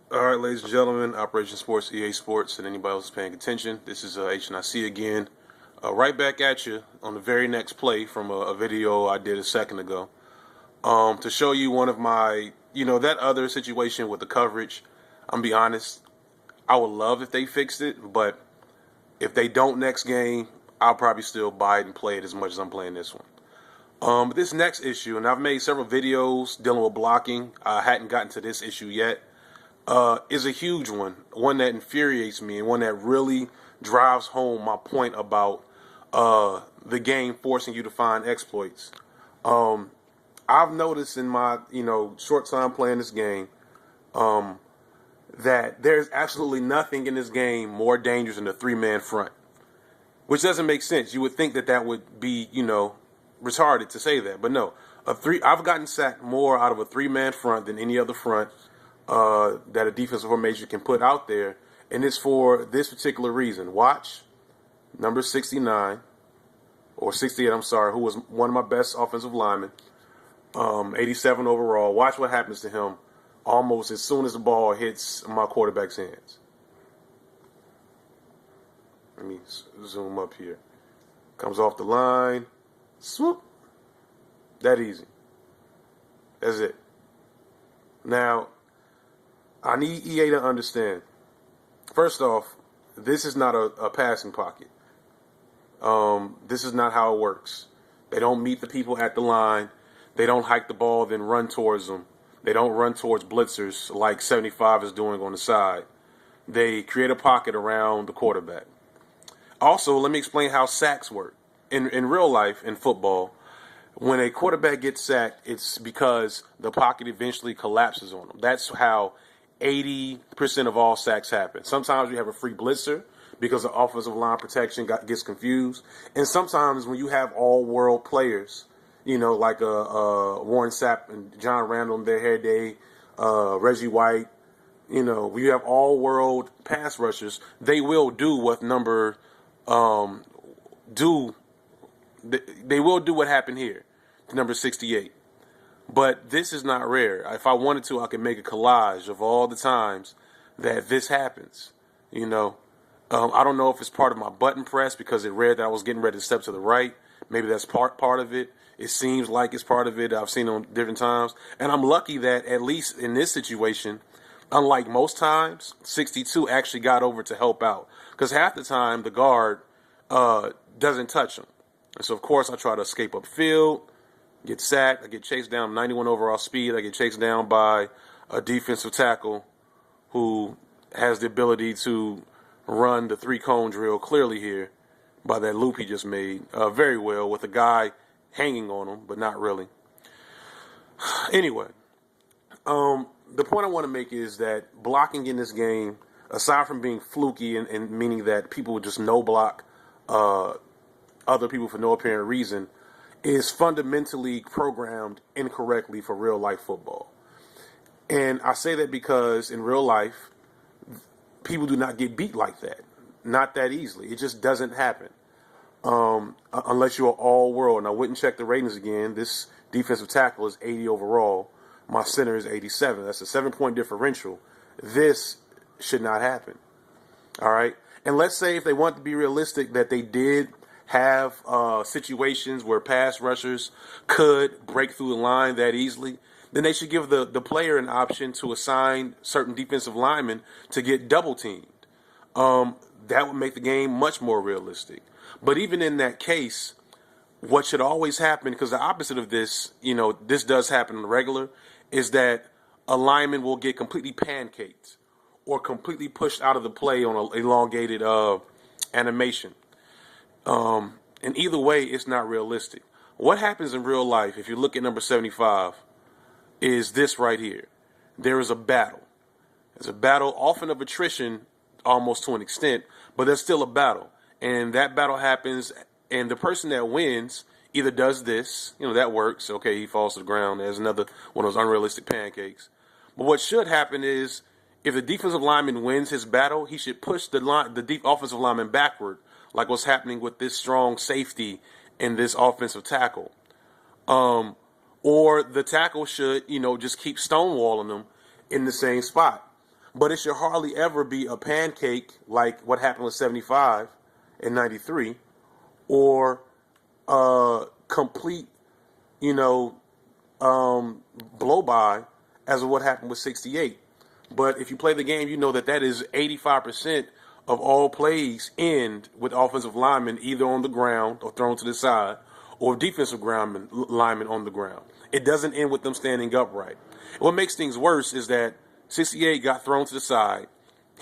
All right, ladies and gentlemen, Operation Sports, EA Sports, and anybody else paying attention. This is Ncaa again, right back at you on the very next play from a video I did a second ago, to show you one of my, that other situation with the coverage. I'm be honest, I would love if they fixed it, but if they don't next game, I'll probably still buy it and play it as much as I'm playing this one. But this next issue, and I've made several videos dealing with blocking. I hadn't gotten to this issue yet. Is a huge one that infuriates me, and one that really drives home my point about the game forcing you to find exploits. I've noticed in my short time playing this game that there's absolutely nothing in this game more dangerous than a three-man front, which doesn't make sense. You would think that would be retarded to say that, but no. I've gotten sacked more out of a three-man front than any other front that a defensive formation can put out there, and it's for this particular reason. Watch number 69 or 68, I'm sorry, who was one of my best offensive linemen, 87 overall. Watch what happens to him almost as soon as the ball hits my quarterback's hands. Let me zoom up here. Comes off the line, swoop. That easy. That's it. Now, I need EA to understand. First off, this is not a passing pocket. This is not how it works. They don't meet the people at the line. They don't hike the ball, then run towards them. They don't run towards blitzers like 75 is doing on the side. They create a pocket around the quarterback. Also, let me explain how sacks work. In real life, in football, when a quarterback gets sacked, it's because the pocket eventually collapses on them. That's how 80% of all sacks happen. Sometimes you have a free blitzer because the offensive line protection gets confused. And sometimes when you have all-world players, like Warren Sapp and John Randall in their hair day, Reggie White, when you have all-world pass rushers, they will do what they will do what happened here, number 68. But this is not rare. If I wanted to, I could make a collage of all the times that this happens. I don't know if it's part of my button press because it read that I was getting ready to step to the right. Maybe that's part of it. It seems like it's part of it. I've seen it on different times. And I'm lucky that at least in this situation, unlike most times, 62 actually got over to help out. Because half the time, the guard doesn't touch him. And so, of course, I try to escape upfield. Get sacked, I get chased down 91 overall speed, I get chased down by a defensive tackle who has the ability to run the three-cone drill clearly here by that loop he just made very well with a guy hanging on him, but not really. Anyway, the point I want to make is that blocking in this game, aside from being fluky and meaning that people would just no-block other people for no apparent reason, is fundamentally programmed incorrectly for real life football. And I say that because in real life, people do not get beat like that. Not that easily. It just doesn't happen. Unless you're all world. And I wouldn't check the ratings again. This defensive tackle is 80 overall. My center is 87. That's a 7-point differential. This should not happen. All right. And let's say if they want to be realistic that they did have situations where pass rushers could break through the line that easily, then they should give the player an option to assign certain defensive linemen to get double teamed. That would make the game much more realistic. But even in that case, what should always happen, because the opposite of this, this does happen on the regular, is that a lineman will get completely pancaked or completely pushed out of the play on an elongated animation. And either way, it's not realistic. What happens in real life, if you look at number 75, is this right here. There is a battle. There's a battle, often of attrition, almost to an extent, but there's still a battle. And that battle happens, and the person that wins either does this, that works. Okay, he falls to the ground. There's another one of those unrealistic pancakes. But what should happen is, if the defensive lineman wins his battle, he should push the deep offensive lineman backward, like what's happening with this strong safety and this offensive tackle. Or the tackle should, just keep stonewalling them in the same spot. But it should hardly ever be a pancake like what happened with 75 and 93, or a complete, you know, blow by as of what happened with 68. But if you play the game, you know that that is 85% of all plays end with offensive linemen either on the ground or thrown to the side, or defensive linemen on the ground. It doesn't end with them standing upright. What makes things worse is that 68 got thrown to the side.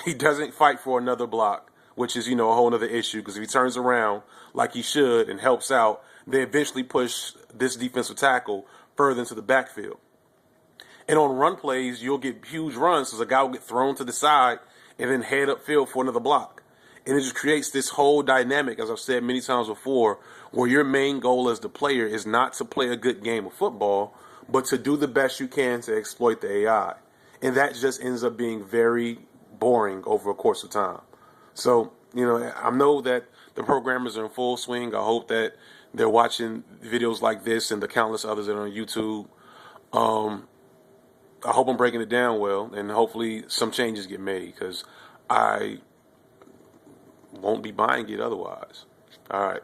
He doesn't fight for another block, which is, a whole other issue, because if he turns around like he should and helps out, they eventually push this defensive tackle further into the backfield. And on run plays, you'll get huge runs because a guy will get thrown to the side and then head upfield for another block. And it just creates this whole dynamic, as I've said many times before, where your main goal as the player is not to play a good game of football, but to do the best you can to exploit the AI. And that just ends up being very boring over a course of time. So, I know that the programmers are in full swing. I hope that they're watching videos like this and the countless others that are on YouTube. I hope I'm breaking it down well, and hopefully some changes get made, because I won't be buying it otherwise. All right.